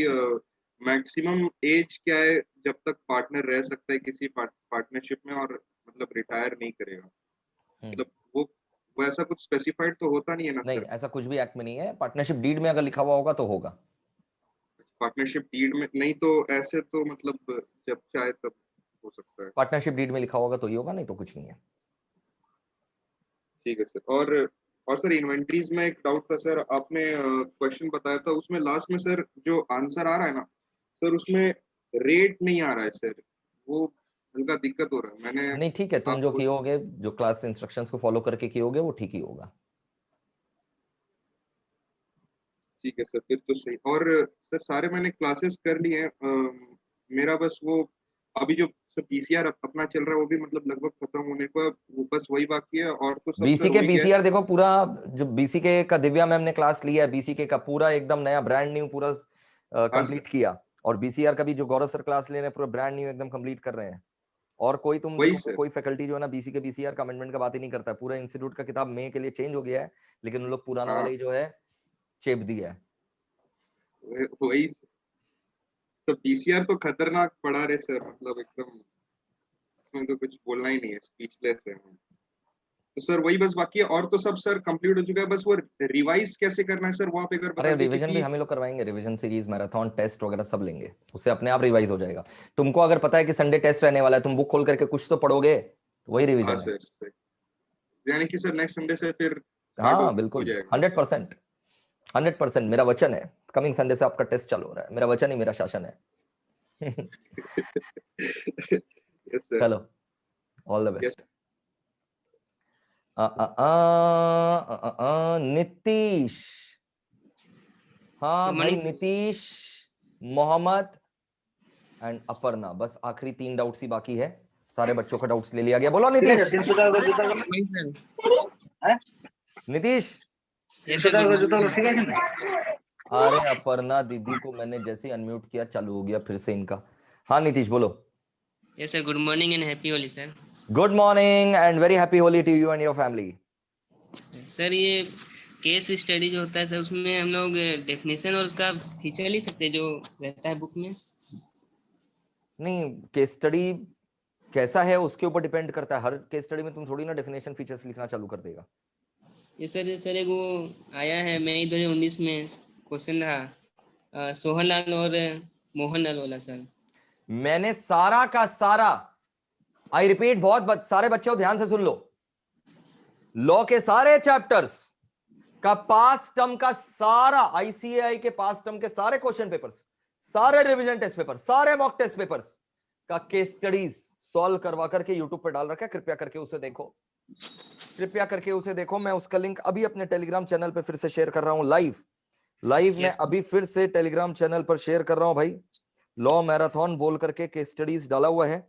मैक्सिमम एज क्या है जब तक पार्टनर रह सकता है किसी पार्टनरशिप में और मतलब रिटायर नहीं करेगा। मतलब वो ऐसा कुछ स्पेसिफाइड तो होता नहीं है ना नहीं, सर? ऐसा कुछ भी एक्ट में नहीं है। पार्टनरशिप डीड में अगर लिखा हुआ होगा तो होगा। पार्टनरशिप डीड में नहीं तो ऐसे तो मतलब जब चाहे तब हो सकता है। पार्टनरशिप डीड में लिखा होगा तो ही होगा, नहीं तो कुछ नहीं है। ठीक है सर। और सर इन्वेंटरीज में एक डाउट था सर, आपने क्वेश्चन बताया था उसमें लास्ट में सर जो आंसर आ रहा है ना सर, उसमें रेट नहीं आ रहा है सर, वो हल्का दिक्कत हो रहा है। मैंने नहीं ठीक है, तुम जो आपको कियोगे, जो क्लास इंस्ट्रक्शंस को फॉलो करके कियोगे वो ठीक ही होगा। ठीक है सर, फिर तो सही। और सर सारे मैंने क्लासेस कर लिए हैं। मेरा बस वो अभी जो PCR अपना चल रहा है वो भी मतलब लगभग खत्म होने को है, वो बस वही बाकी है और तो सब सर बीसीके हो ही गया है। बीसीआर देखो पूरा, जो बीसीके का दिव्या मैम ने क्लास लिया है, बीसीके का पूरा एकदम नया ब्रांड न्यू पूरा हाँ कंप्लीट सर, किया। और बीसीआर का भी जो गौरव सर क्लास ले रहे हैं पूरा ब्रांड न्यू एकदम कंप्लीट कर रहे हैं। और कोई तुम वही देखो सर, कोई फैकल्टी जो है ना बीसीके बीसीआर का अमेंडमेंट का बात ही नहीं करता है। पूरा इंस्टीट्यूट का किताब मई के लिए चेंज हो गया है, लेकिन उन लोग पुराना वाला हाँ ही जो है चेप दिया है। वही सर। तो PCR तो खतरनाक पढ़ा रहे सर, मतलब एकदम उसमें तो कुछ बोलना ही नहीं है, स्पीचलेस है हम। तो सर वही बस बाकी है, और तो सब सर कंप्लीट हो चुका है। बस वो रिवाइज कैसे करना है सर, वो आप एक बार अरे बता दीजिए रिवीजन भी क्योंकि हम ही लोग करवाएंगे, रिवीजन सीरीज मैराथन टेस्ट वगैरह सब लेंगे, उससे अपने आप रिवाइज हो जाएगा। तुमको अगर पता है कि संडे टेस्ट रहने वाला है, तुम बुक खोल करके कुछ तो पढ़ोगे, तो वही हाँ रिवीजन है। सर, यानी कि सर नेक्स्ट संडे से फिर स्टार्ट हाँ हो बिल्कुल, जाएगा। 100%, 100% मेरा वचन है। कमिंग संडे से आपका टेस्ट चालू हो रहा है, मेरा वचन ही मेरा शासन है। यस सर, चलो, all the yes. Best. Nitish, हाँ भाई नीतीश, मोहम्मद एंड अपर्णा, बस आखिरी 3 डाउट्स ही बाकी है। सारे बच्चों का डाउट्स ले लिया गया। बोलो नीतीश। नीतीश, अरे अपर्णा दीदी को मैंने जैसे ही अनम्यूट किया चालू हो गया फिर से इनका। हाँ नीतीश बोलो। Yes sir, good morning and happy Holi sir. Good morning and very happy Holi to you and your family. Sir ये केस स्टडी जो होता है सर, उसमें हम लोग डेफिनेशन और उसका फीचर ले सकते हैं जो रहता है बुक में? नहीं, केस स्टडी कैसा है उसके ऊपर डिपेंड करता है। हर केस स्टडी में तुम थोड़ी ना डेफिनेशन फीचर्स लिखना चालू कर देगा। ये सर एक वो आया है मई 2019 में क्वेश्चन था सोहनलाल और मोहनलाल वाला सर। मैंने सारा का सारा, आई रिपीट, बहुत सारे बच्चों ध्यान से सुन लो, लॉ के सारे चैप्टर्स का पास टर्म का सारा, आईसीएआई के पास टर्म के सारे क्वेश्चन पेपर्स, सारे रिवीजन टेस्ट पेपर, सारे मॉक टेस्ट पेपर्स का केस स्टडीज सॉल्व करवा करके यूट्यूब पे डाल रखा है, कृपया करके उसे देखो, कृपया करके उसे देखो। मैं उसका लिंक अभी अपने टेलीग्राम चैनल पे फिर से शेयर कर रहा हूं, लाइव में अभी फिर से टेलीग्राम चैनल पर शेयर कर रहा हूं भाई। लॉ मैराथन बोल करके केस स्टडीज डाला हुआ है,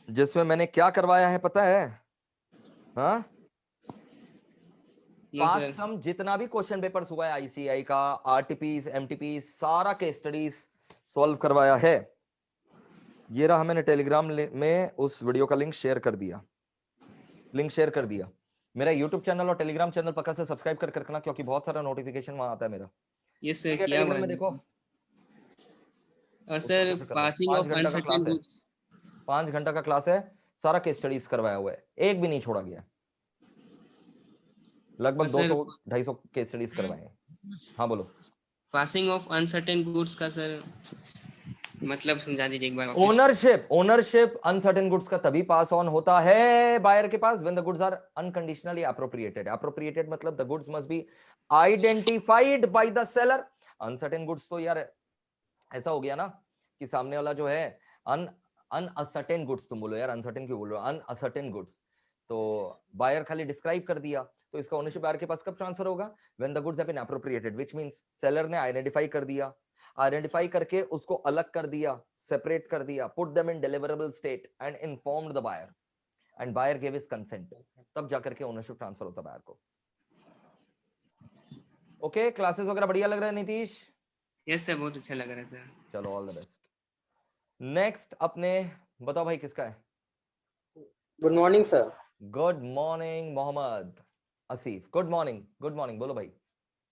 जिसमें मैंने क्या करवाया है पता है? हाँ, पास्ट टर्म जितना भी क्वेश्चन पेपर्स हुआ है आईसीआई का, आरटीपीस, एमटीपीस, सारा केस स्टडीज सॉल्व करवाया है। ये रहा, मैंने टेलीग्राम में उस वीडियो का लिंक शेयर कर दिया, मेरा यूट्यूब चैनल और टेलीग्राम चैनल पक्का से सब्सक्राइब कर रखना, क्योंकि बहुत सारा नोटिफिकेशन वहां आता है मेरा। यस सर, किया टेलीग्राम हुआ में देखो। और sir passing of uncertain goods 5 घंटा का क्लास है, सारा केस स्टडीज करवाया हुआ है, एक भी नहीं छोड़ा गया। लगभग 200-250 केस स्टडीज करवाए हैं। हाँ बोलो। पासिंग ऑफ अनसर्टेन गुड्स का सर मतलब समझा दीजिए एक बार। ओनरशिप अनसर्टेन गुड्स का तभी पास ऑन होता है बायर के पास when the goods are unconditionally appropriated. Appropriated मतलब the goods must be identified by the seller. Uncertain goods तो यार ऐसा हो गया ना कि सामने वाला जो है अनअसर्टेन गुड्स, तुम बोलो यार अनसर्टेन क्यों बोल रहे हो, अनअसर्टेन गुड्स, तो बायर खाली डिस्क्राइब कर दिया, तो इसका ओनरशिप बायर के पास कब ट्रांसफर होगा? When the goods have been appropriated, which means seller ने आइडेंटिफाई कर दिया, आइडेंटिफाई करके उसको अलग कर दिया, सेपरेट कर दिया, put them in deliverable state and informed the buyer and buyer give his consent, तब जाकर के ओनरशिप ट्रांसफर होता है बायर को। ओके, क्लासेस वगैरह बढ़िया लग रहा है नीतीश? यस सर, बहुत अच्छा लग रहा है सर। चलो ऑल द बेस्ट। नेक्स्ट अपने बताओ भाई किसका है? Good morning sir. Good morning Mohammad Asif, good morning बोलो भाई।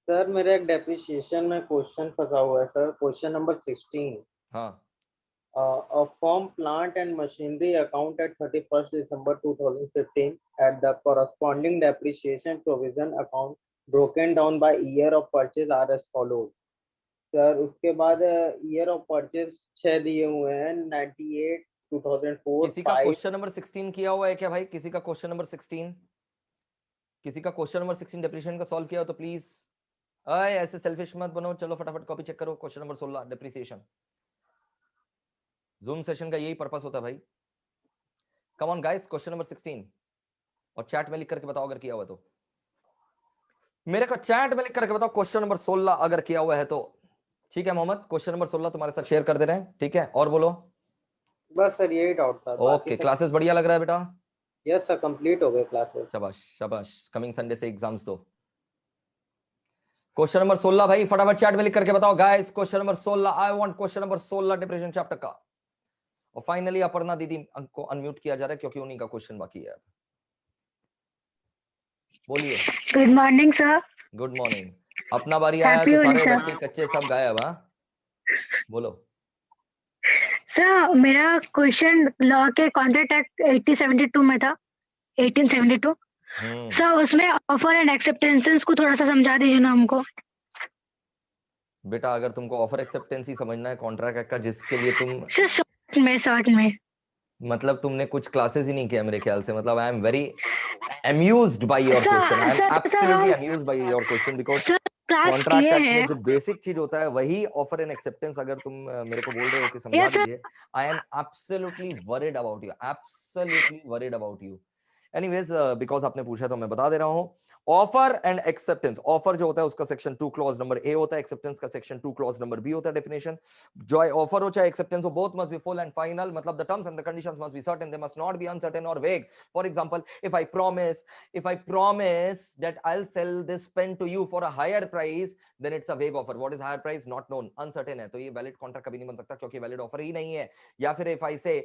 सर मेरा एक डेप्रिसिएशन में क्वेश्चन फंसा हुआ है सर, क्वेश्चन नंबर 16। हाँ। A firm plant and machinery account at 31st December 2015 at the corresponding depreciation provision account broken down by year of purchase are as follows. Sir उसके बाद ईयर ऑफ परचेज 6 दिए हुए हैं, 98, 2004। किसी का क्वेश्चन नंबर 16 किया हुआ है क्या भाई? किसी का क्वेश्चन नंबर 16, किसी का क्वेश्चन नंबर 16 डेप्रिसिएशन का सॉल्व किया हो तो प्लीज, ऐसे सेल्फिश मत बनो, चलो फटाफट कॉपी चेक करो। Question number 16 depreciation, zoom session का यही पर्पस होता है भाई। Come on guys, question number 16, और चैट में लिख करके बताओ अगर किया हुआ तो। मेरे को चैट में लिख करके बताओ क्वेश्चन नंबर 16 अगर किया हुआ है तो। ठीक है मोहम्मद, क्वेश्चन नंबर 16 तुम्हारे साथ शेयर कर दे रहे हैं, ठीक है? और बोलो। बस सर यही डाउट था। ओके, क्लासेस बढ़िया लग रहा है बेटा? यस सर, कंप्लीट हो गए क्लासेस। शाबाश शाबाश, कमिंग संडे से एग्जाम्स दो। क्वेश्चन नंबर 16 भाई फटाफट चैट में लिख करके बताओ guys, question number 16, I want question number 16 depression chapter का। और फाइनली अपर्णा दीदी को अनम्यूट किया जा रहा है क्योंकि उन्हीं का क्वेश्चन बाकी है। बोलिए। Good morning sir. Good morning. अपना बारी आया तो सारे बच्चे कच्चे सब गायब। हाँ बोलो सर। मेरा क्वेश्चन लॉ के कॉन्ट्रैक्ट एक्ट 1872 में था, 1872 सर। उसमें ऑफर एंड एक्सेप्टेंसेस को थोड़ा सा समझा दीजिए ना हमको। बेटा अगर तुमको ऑफर एक्सेप्टेंस ही समझना है कॉन्ट्रैक्ट एक्ट का, जिसके लिए तुम शॉर्ट में मतलब तुमने कुछ क्लासेस ही नहीं किया मेरे ख्याल से। मतलब आई am very amused by your question. I am absolutely amused by your question because contract act में जो बेसिक चीज होता है वही ऑफर एंड एक्सेप्टेंस। अगर तुम मेरे को बोल रहे हो कि समझा दीजिए, आई am absolutely worried about you, absolutely worried about you. Anyways because आपने पूछा तो मैं बता दे रहा हूं। ऑफर एंड एक्सेप्टेंस, ऑफर जो होता है उसका सेक्शन 2 क्लॉज नंबर ए होता है, एक्सेप्टेंस का सेक्शन 2 क्लॉज नंबर बी होता है। डेफिनेशन जो ऑफर हो चाहे एक्सेप्टेंस हो, both must be full and final, मतलब the terms and the conditions must be certain, they must not be uncertain और vague. For example, if I promise that I'll sell this pen to you for a higher price, then it's a vague offer. What is higher price? Not known, uncertain है, तो ये वैलिड कॉन्ट्रैक्ट कभी नहीं बन सकता क्योंकि वैलिड ऑफर ही नहीं है। या फिर if I say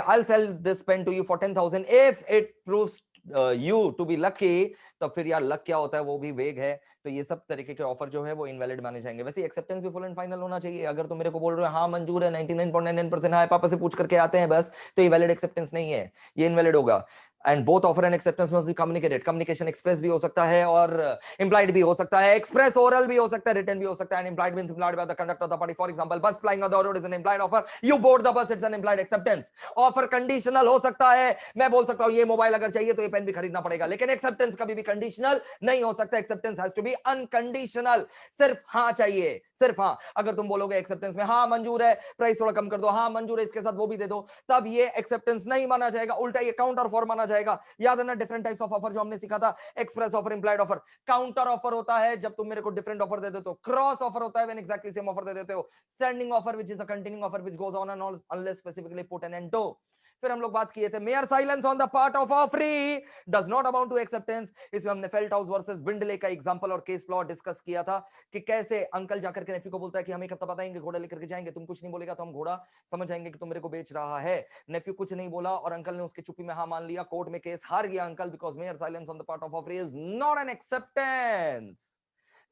I'll sell this pen to you for 10,000 if it proves you to be lucky, तो फिर यार लक क्या होता है वो भी वेग है, तो ये सब तरीके के ऑफर जो है वो इनवैलिड माने जाएंगे। वैसे एक्सेप्टेंस भी फुल एंड फाइनल होना चाहिए। अगर तुम मेरे को बोल रहे हो हाँ मंजूर है 99.99% हाँ पापा से पूछ करके आते हैं बस, तो ये वैलिड एक्सेप्टेंस नहीं है, ये इनवैलिड होगा। And both offer and acceptance must be communicated. Communication express भी हो सकता है और इंप्लाइड भी हो सकता है, एक्सप्रेस ओरल भी हो सकता है, रिटन भी हो सकता है। And implied means implied by the conductor of the party. For example bus flying on the road is an implied offer, you board the bus it's an implied acceptance. Offer conditional हो सकता है, मैं बोल सकता हूं ये मोबाइल अगर चाहिए तो ये पेन भी खरीदना पड़ेगा, लेकिन एक्सेप्टेंस कभी भी कंडीशनल नहीं हो सकता। Acceptance has to be unconditional, सिर्फ हाँ चाहिए, सिर्फ हाँ। अगर तुम बोलोगे एक्सेप्टेंस में हाँ मंजूर है, प्राइस थोड़ा कम कर दो, हाँ मंजूर है इसके साथ वो भी दे दो, तब ये एक्सेप्टेंस नहीं माना जाएगा, उल्टा ये काउंटर ऑफर माना जाएगा। याद है ना डिफरेंट टाइप्स ऑफ ऑफर जो हमने सीखा था, express offer, implied offer. Counter offer होता है जब तुम मेरे को डिफरेंट ऑफर दे देते हो, क्रॉस ऑफर होता है व्हेन एग्जैक्टली सेम ऑफर दे देते हो, standing offer which is a continuing offer which goes on and on unless specifically put an end to. फिर हम लोग बात किए थे mere silence on the part of offeree does not amount to acceptance. इसमें हमने फेल्ट हाउस वर्सेस बिंडले का एग्जांपल और केस लॉ डिस्कस किया था कि कैसे अंकल जाकर के नेफ्यू को बोलता है कि हम एक हफ्ता बताएंगे घोड़ा लेकर के जाएंगे, तुम कुछ नहीं बोलेगा तो हम घोड़ा समझ जाएंगे कि तुम मेरे को बेच रहा है। नेफ्यू कुछ नहीं बोला और अंकल ने उसके चुप्पी में हाँ मान लिया, कोर्ट में केस हार गया uncle, because mayor silence on the part of offeree is not an acceptance.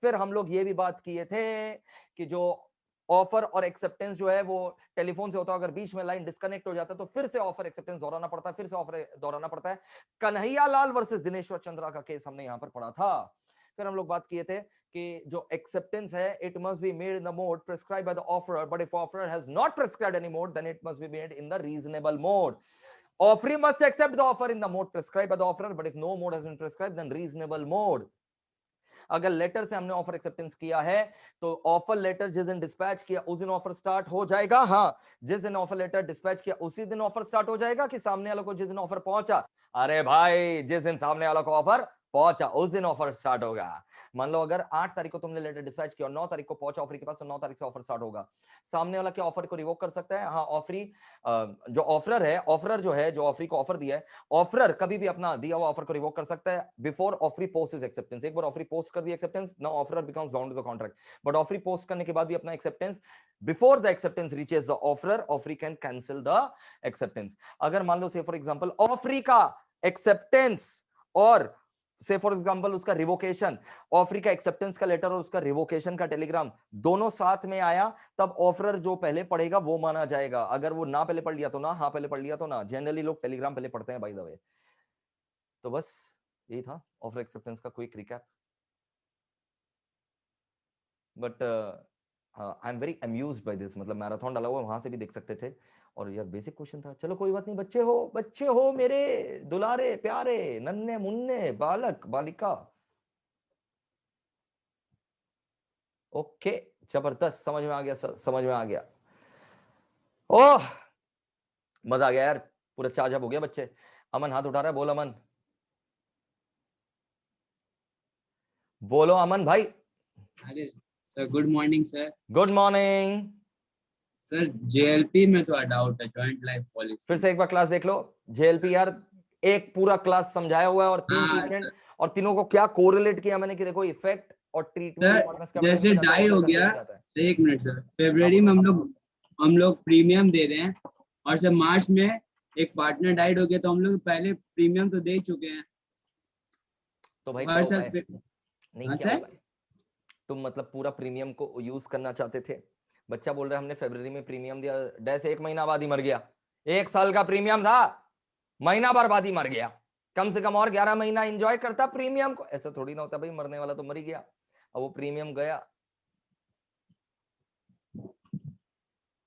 फिर हम लोग ये भी बात किए थे कि जो ऑफर और एक्सेप्टेंस जो है वो टेलीफोन से होता है, अगर बीच में लाइन डिस्कनेक्ट हो जाता है तो फिर से ऑफर एक्सेप्टेंस दोहराना पड़ता है, फिर से ऑफर दोहराना पड़ता है। कन्हैया लाल वर्सेस दिनेश्वर चंद्रा का केस हमने यहां पर पढ़ा था। फिर हम लोग बात किए थे कि जो एक्सेप्टेंस है it must be made in the mode prescribed by the offeror, but if offeror has not prescribed any mode then it must be made in the reasonable mode. Offeree must accept the offer in the mode prescribed by the offerer, but if no mode has been prescribed then reasonable mode। अगर लेटर से हमने ऑफर एक्सेप्टेंस किया है तो ऑफर लेटर जिस दिन डिस्पैच किया उस दिन ऑफर स्टार्ट हो जाएगा। हाँ, जिस दिन ऑफर लेटर डिस्पैच किया उसी दिन ऑफर स्टार्ट हो जाएगा कि सामने वालों को जिस दिन ऑफर पहुंचा, अरे भाई जिस दिन सामने वालों को ऑफर पहुंचा उस दिन ऑफर स्टार्ट होगा। मान लो अगर 8 तारीख को तुमने लेटर डिस्पैच किया और 9 तारीख को पहुंचा ऑफर के पास, तो 9 तारीख से ऑफर स्टार्ट होगा। सामने वाला क्या ऑफर को रिवोक कर सकता है? हाँ, ऑफरी जो ऑफरर है, ऑफरर जो है, जो ऑफरी को ऑफर दिया है, ऑफरर कभी भी अपना दिया हुआ ऑफर को रिवोक कर सकता है before offeree post is acceptance. एक बार ऑफरी पोस्ट कर दी acceptance, now offeror becomes bound to the contract, but offeree post करने के बाद भी अपना acceptance before the acceptance reaches the offeror, offeree can cancel the acceptance. अगर मान लो से फॉर एग्जांपल ऑफरी का एक्सेप्टेंस और से फॉर एग्जांपल उसका रिवोकेशन, ऑफरी का एक्सेप्टेंस का लेटर और उसका रिवोकेशन का टेलीग्राम दोनों साथ में आया, तब ऑफरर जो पहले पढ़ेगा वो माना जाएगा। अगर वो ना पहले पढ़ लिया तो ना, हाँ पहले पढ़ लिया तो ना। जनरली लोग टेलीग्राम पहले पढ़ते हैं बाय द वे। तो बस यही था ऑफर एक्सेप्टेंस का quick recap. But I am very amused by this, मतलब मैराथन डाला हुआ वहां से भी देख सकते थे और यार बेसिक क्वेश्चन था। चलो कोई बात नहीं, बच्चे हो मेरे दुलारे प्यारे नन्हे मुन्ने बालक बालिका। ओके जबरदस्त, समझ में आ गया, समझ में आ गया। ओह मजा आ गया यार, पूरा चार्ज अप हो गया बच्चे। अमन हाथ उठा रहा है, बोल अमन, बोलो अमन भाई। अरे sir good morning sir. Good morning sir. JLP में थोड़ा डाउट है, जॉइंट लाइफ पॉलिसी। फिर से एक बार क्लास देख लो। जेएलपी यार एक पूरा क्लास समझाया हुआ है और 3 ट्रीटमेंट, और तीनों को क्या कोरिलेट किया मैंने कि देखो इफेक्ट और ट्रीटमेंट। जैसे डाई हो गया, एक मिनट सर, फरवरी में हम लोग प्रीमियम दे रहे हैं और सर मार्च में एक पार्टनर डाइड हो गया, तो हम लोग पहले प्रीमियम तो दे चुके हैं। तो भाई और सर नहीं क्या होगा? तुम मतलब पूरा प्रीमियम को यूज करना चाहते थे। बच्चा बोल रहा है हमने फरवरी में प्रीमियम दिया, डैश 1 महीना बाद ही मर गया। 1 साल का प्रीमियम था, महीना भर बाद ही मर गया। कम से कम और 11 महीना एंजॉय करता प्रीमियम को। ऐसा थोड़ी ना होता भाई, मरने वाला तो मर ही गया, अब वो प्रीमियम गया।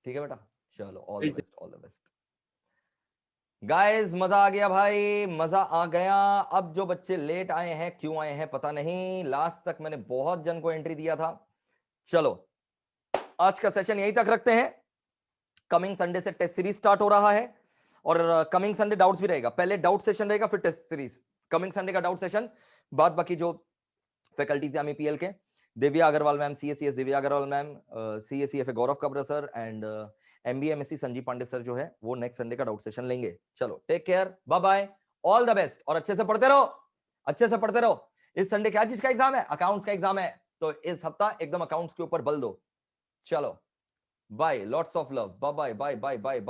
ठीक है बेटा, चलो all the best, all the best guys. मजा आ गया भाई, मजा आ गया। अब जो बच्चे लेट आए हैं, क्यों आए हैं पता नहीं, लास्ट तक मैंने बहुत जन को एंट्री दिया था। चलो आज का सेशन यहीं तक रखते हैं। कमिंग संडे से टेस्ट सीरीज स्टार्ट हो रहा है और कमिंग संडे डाउट्स भी रहेगा। पहले डाउट सेशन रहेगा फिर टेस्ट सीरीज। कमिंग संडे का डाउट सेशन, बाद बाकी जो फैकल्टीज हैं पीएल के, Divya Agarwal ma'am, CA CS Divya Agarwal ma'am, CA CF Gaurav Kabra sir and MBA MSc Sanjeev Pandey sir जो है वो नेक्स्ट संडे का डाउट सेशन लेंगे। चलो take care, bye bye, all the best, और अच्छे से पढ़ते रहो, अच्छे से पढ़ते रहो। इस संडे क्या चीज का एग्जाम है? अकाउंट्स का एग्जाम है, तो इस हफ्ता एकदम अकाउंट्स के ऊपर बल दो। चलो bye, lots of love, bye bye bye bye bye.